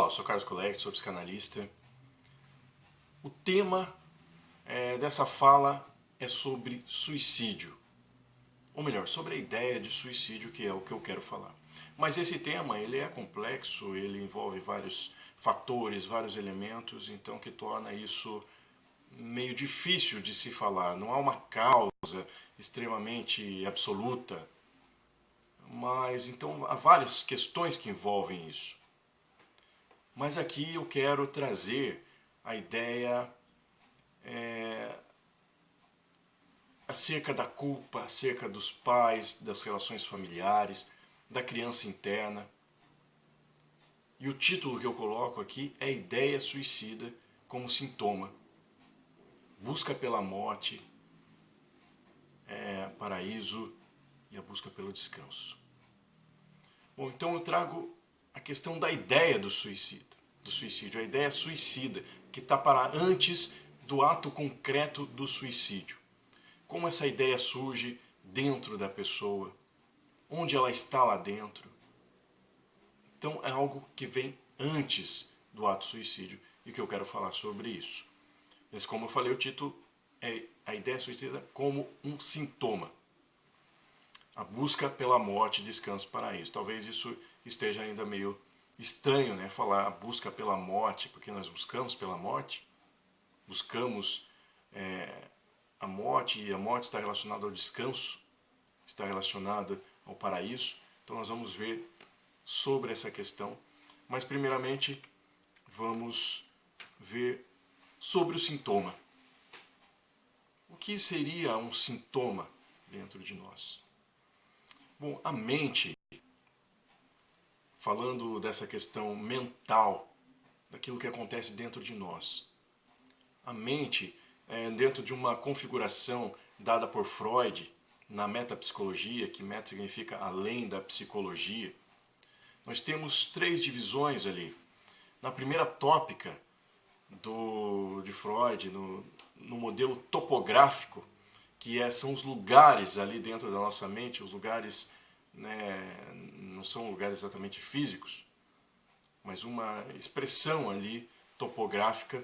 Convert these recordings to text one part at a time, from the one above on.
Olá, eu sou Carlos Coletti, sou psicanalista. O tema dessa fala é sobre suicídio. Ou melhor, sobre a ideia de suicídio, que é o que eu quero falar. Mas esse tema ele é complexo, ele envolve vários fatores, vários elementos, então que torna isso meio difícil de se falar. Não há uma causa extremamente absoluta, mas então há várias questões que envolvem isso. Mas aqui eu quero trazer a ideia acerca da culpa, acerca dos pais, das relações familiares, da criança interna. E o título que eu coloco aqui é Ideia Suicida como Sintoma. Busca pela morte, paraíso e a busca pelo descanso. Bom, então eu trago a questão da ideia do suicídio, a ideia suicida, que está para antes do ato concreto do suicídio. Como essa ideia surge dentro da pessoa, onde ela está lá dentro. Então é algo que vem antes do ato suicídio e que eu quero falar sobre isso. Mas como eu falei, o título é a ideia suicida como um sintoma. A busca pela morte, descanso, paraíso. Talvez isso esteja ainda meio estranho, né? Falar a busca pela morte, porque nós buscamos pela morte, buscamos a morte, e a morte está relacionada ao descanso, está relacionada ao paraíso. Então nós vamos ver sobre essa questão. Mas primeiramente vamos ver sobre o sintoma. O que seria um sintoma dentro de nós? Bom, a mente, falando dessa questão mental, daquilo que acontece dentro de nós. A mente, dentro de uma configuração dada por Freud, na metapsicologia, que meta significa além da psicologia, nós temos três divisões ali. Na primeira tópica de Freud, no modelo topográfico, que são os lugares ali dentro da nossa mente, os lugares, não são lugares exatamente físicos, mas uma expressão ali topográfica.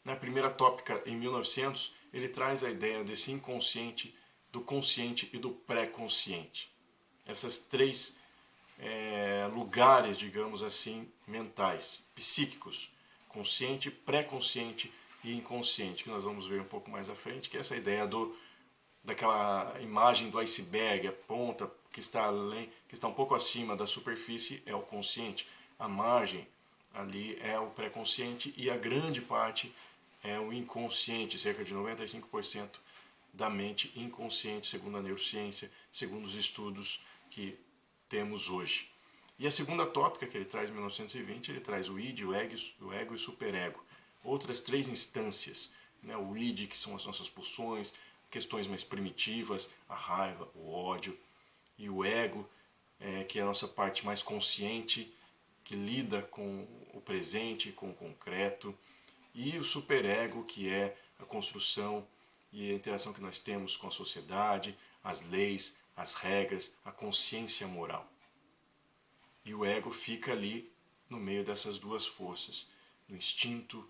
Na primeira tópica, em 1900, ele traz a ideia desse inconsciente, do consciente e do pré-consciente. Essas três lugares, digamos assim, mentais, psíquicos, consciente, pré-consciente e inconsciente, que nós vamos ver um pouco mais à frente, que é essa ideia daquela imagem do iceberg, a ponta que está um pouco acima da superfície é o consciente, a margem ali é o pré-consciente e a grande parte é o inconsciente, cerca de 95% da mente inconsciente, segundo a neurociência, segundo os estudos que temos hoje. E a segunda tópica que ele traz em 1920, ele traz o id, o ego e o superego. Outras três instâncias, né? O id, que são as nossas pulsões, questões mais primitivas, a raiva, o ódio, e o ego, que é a nossa parte mais consciente, que lida com o presente, com o concreto, e o superego, que é a construção e a interação que nós temos com a sociedade, as leis, as regras, a consciência moral. E o ego fica ali no meio dessas duas forças, do instinto,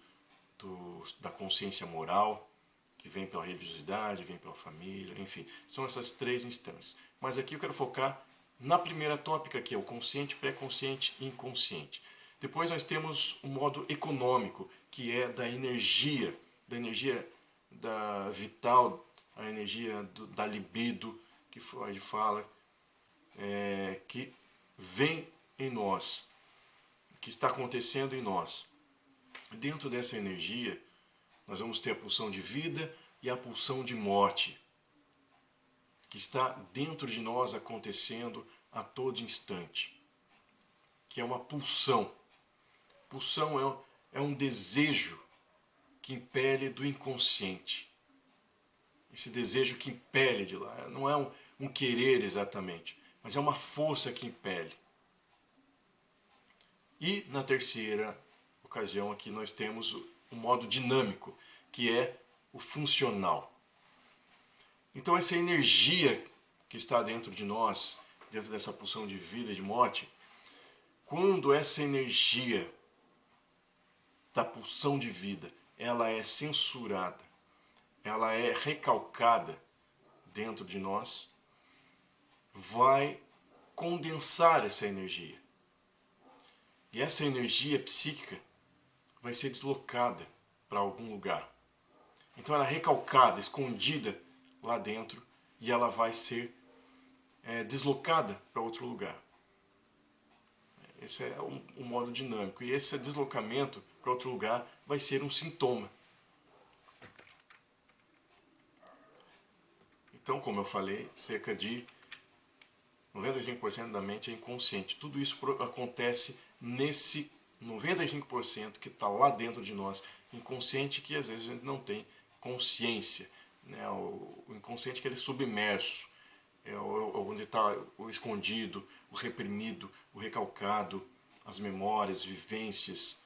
da consciência moral, que vem pela religiosidade, vem pela família, enfim, são essas três instâncias. Mas aqui eu quero focar na primeira tópica, que é o consciente, pré-consciente e inconsciente. Depois nós temos o modo econômico, que é da energia da vital, a energia da libido, que Freud fala, que vem em nós, que está acontecendo em nós. Dentro dessa energia, nós vamos ter a pulsão de vida e a pulsão de morte, que está dentro de nós acontecendo a todo instante, que é uma pulsão. Pulsão é um desejo que impele do inconsciente. Esse desejo que impele de lá, não é um querer exatamente, mas é uma força que impele. E na terceira ocasião aqui nós temos o modo dinâmico, que é o funcional. Então essa energia que está dentro de nós, dentro dessa pulsão de vida e de morte, quando essa energia da pulsão de vida, ela é censurada, ela é recalcada dentro de nós, vai condensar essa energia. E essa energia psíquica vai ser deslocada para algum lugar. Então ela é recalcada, escondida lá dentro, e ela vai ser deslocada para outro lugar. Esse é um modo dinâmico. E esse deslocamento para outro lugar vai ser um sintoma. Então, como eu falei, cerca de 95% da mente é inconsciente. Tudo isso acontece nesse 95% que está lá dentro de nós, inconsciente, que às vezes a gente não tem consciência. Né? O inconsciente que ele é submerso, onde está o escondido, o reprimido, o recalcado, as memórias, vivências.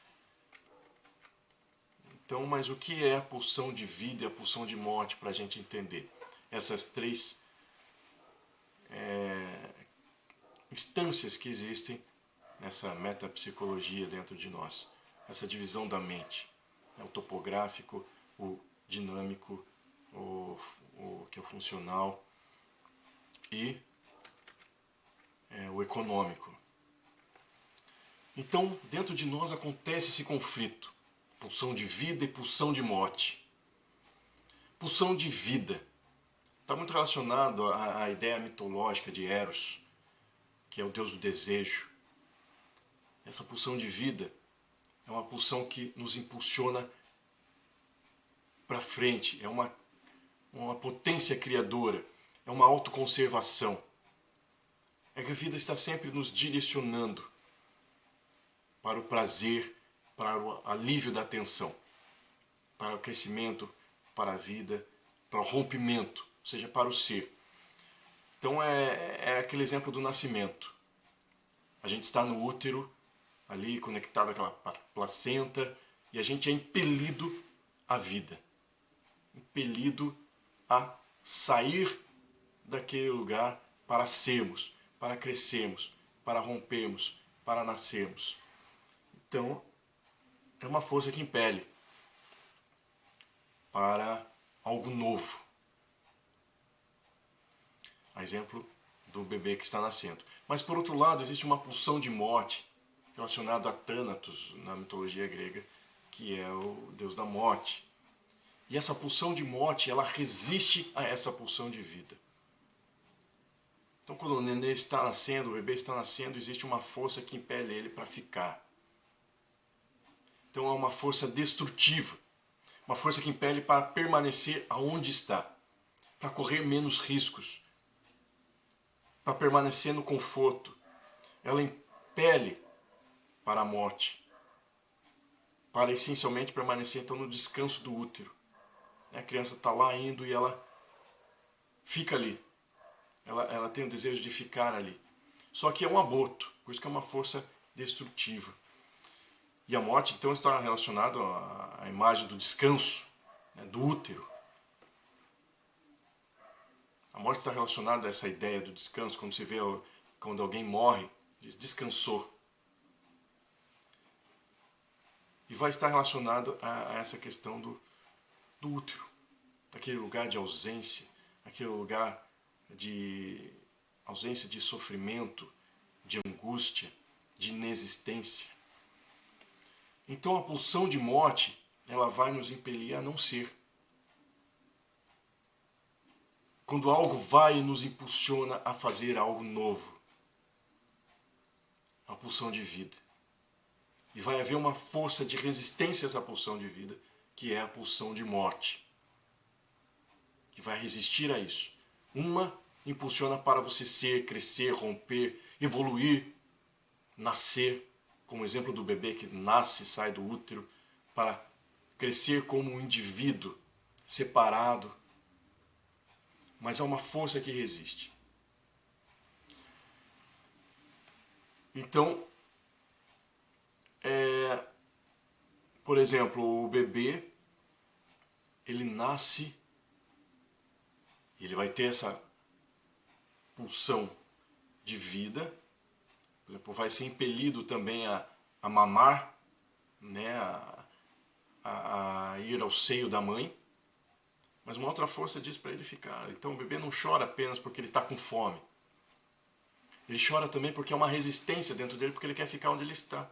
Então, mas o que é a pulsão de vida e a pulsão de morte para a gente entender? Essas três instâncias que existem nessa metapsicologia dentro de nós, essa divisão da mente, o topográfico, o dinâmico, o que é o funcional e o econômico. Então, dentro de nós acontece esse conflito, pulsão de vida e pulsão de morte. Pulsão de vida está muito relacionado à ideia mitológica de Eros, que é o deus do desejo. Essa pulsão de vida é uma pulsão que nos impulsiona para frente, é uma potência criadora, é uma autoconservação. É que a vida está sempre nos direcionando para o prazer, para o alívio da tensão, para o crescimento, para a vida, para o rompimento, ou seja, para o ser. Então é aquele exemplo do nascimento. A gente está no útero, ali conectado àquela placenta, e a gente é impelido à vida. Impelido a sair daquele lugar para sermos, para crescermos, para rompermos, para nascermos. Então, é uma força que impele para algo novo. A exemplo do bebê que está nascendo. Mas, por outro lado, existe uma pulsão de morte relacionada a Thanatos, na mitologia grega, que é o deus da morte. E essa pulsão de morte, ela resiste a essa pulsão de vida. Então, quando o nenê está nascendo, o bebê está nascendo, existe uma força que impele ele para ficar. Então, é uma força destrutiva. Uma força que impele para permanecer aonde está. Para correr menos riscos. Para permanecer no conforto. Ela impele para a morte. Para essencialmente permanecer então no descanso do útero. A criança está lá indo e ela fica ali. Ela tem o desejo de ficar ali. Só que é um aborto, por isso que é uma força destrutiva. E a morte então está relacionada à imagem do descanso, né, do útero. A morte está relacionada a essa ideia do descanso, quando se vê quando alguém morre, diz descansou. E vai estar relacionado a essa questão do útero, daquele lugar de ausência, aquele lugar de ausência de sofrimento, de angústia, de inexistência. Então a pulsão de morte, ela vai nos impelir a não ser. Quando algo vai e nos impulsiona a fazer algo novo. A pulsão de vida. E vai haver uma força de resistência a essa pulsão de vida, que é a pulsão de morte. Que vai resistir a isso. Uma impulsiona para você ser, crescer, romper, evoluir, nascer, como o exemplo do bebê que nasce e sai do útero, para crescer como um indivíduo separado. Mas é uma força que resiste. Então, por exemplo, o bebê, ele nasce, ele vai ter essa pulsão de vida, por exemplo, vai ser impelido também a mamar, né, a ir ao seio da mãe, mas uma outra força diz para ele ficar. Então o bebê não chora apenas porque ele está com fome. Ele chora também porque há uma resistência dentro dele, porque ele quer ficar onde ele está.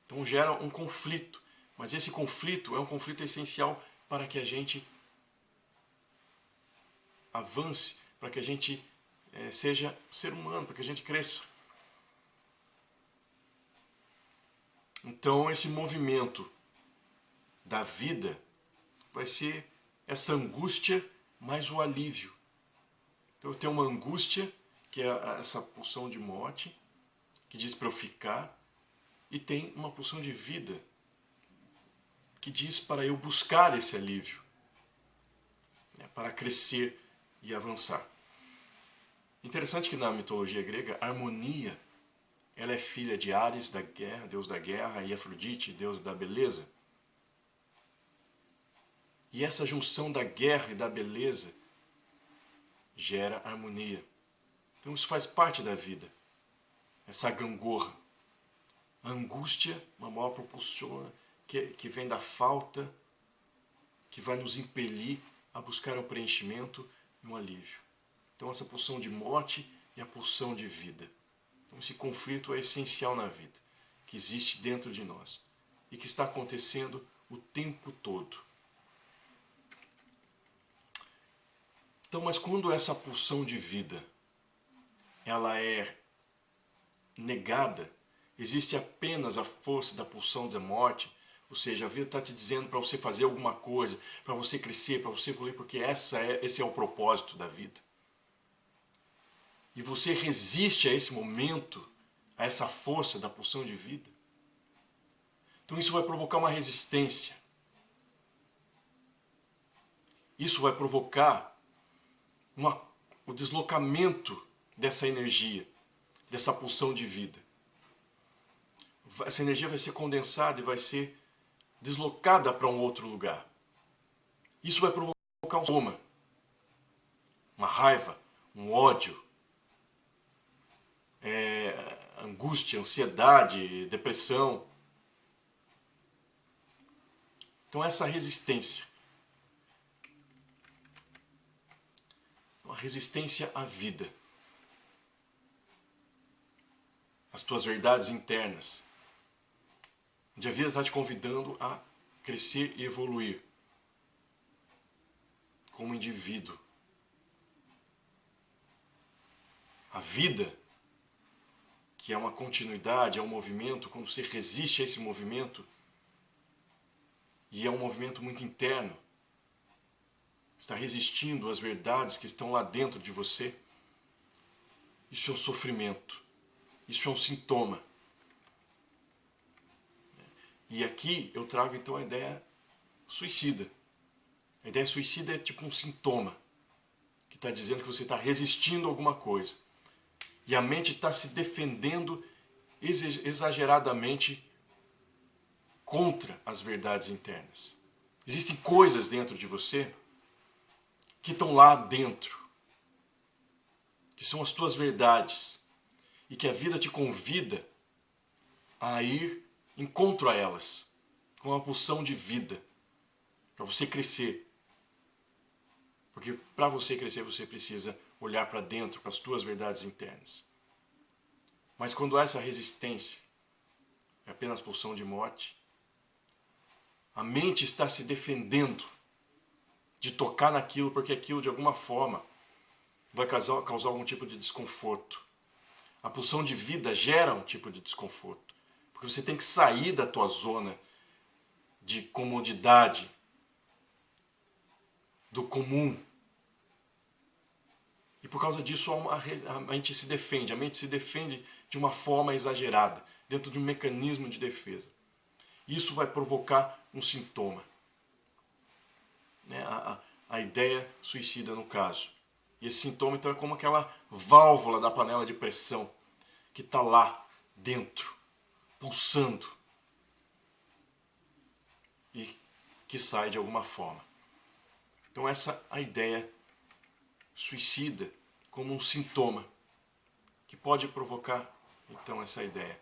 Então gera um conflito, mas esse conflito é um conflito essencial para que a gente avance, para que a gente seja ser humano, para que a gente cresça. Então esse movimento da vida vai ser essa angústia mais o alívio. Então eu tenho uma angústia, que é essa pulsão de morte, que diz para eu ficar, e tem uma pulsão de vida, que diz para eu buscar esse alívio, para crescer e avançar. Interessante que na mitologia grega, a harmonia, ela é filha de Ares, da guerra, deus da guerra, e Afrodite, deus da beleza. E essa junção da guerra e da beleza gera harmonia. Então isso faz parte da vida, essa gangorra. A angústia, uma maior propulsão que vem da falta, que vai nos impelir a buscar o preenchimento e um alívio. Então essa pulsão de morte e a pulsão de vida. Então esse conflito é essencial na vida, que existe dentro de nós e que está acontecendo o tempo todo. Então, mas quando essa pulsão de vida ela é negada, existe apenas a força da pulsão da morte, ou seja, a vida está te dizendo para você fazer alguma coisa, para você crescer, para você evoluir, porque esse é o propósito da vida. E você resiste a esse momento, a essa força da pulsão de vida. Então isso vai provocar uma resistência. Isso vai provocar o deslocamento dessa energia, dessa pulsão de vida. Essa energia vai ser condensada e vai ser deslocada para um outro lugar. Isso vai provocar um soma, uma raiva, um ódio, angústia, ansiedade, depressão. Então essa resistência, uma resistência à vida, às tuas verdades internas, onde a vida está te convidando a crescer e evoluir como indivíduo. A vida, que é uma continuidade, é um movimento, quando você resiste a esse movimento, e é um movimento muito interno, está resistindo às verdades que estão lá dentro de você, isso é um sofrimento, isso é um sintoma. E aqui eu trago então a ideia suicida. A ideia suicida é tipo um sintoma, que está dizendo que você está resistindo a alguma coisa. E a mente está se defendendo exageradamente contra as verdades internas. Existem coisas dentro de você que estão lá dentro, que são as tuas verdades, e que a vida te convida a ir em contra elas, com uma pulsão de vida, para você crescer. Porque para você crescer, você precisa olhar para dentro, para as tuas verdades internas. Mas quando há essa resistência, é apenas pulsão de morte, a mente está se defendendo de tocar naquilo, porque aquilo de alguma forma vai causar algum tipo de desconforto. A pulsão de vida gera um tipo de desconforto, porque você tem que sair da tua zona de comodidade, do comum. E por causa disso a mente se defende de uma forma exagerada, dentro de um mecanismo de defesa. Isso vai provocar um sintoma. A ideia suicida no caso. E esse sintoma então é como aquela válvula da panela de pressão que está lá dentro, pulsando, e que sai de alguma forma. Então essa é a ideia suicida como um sintoma que pode provocar então essa ideia.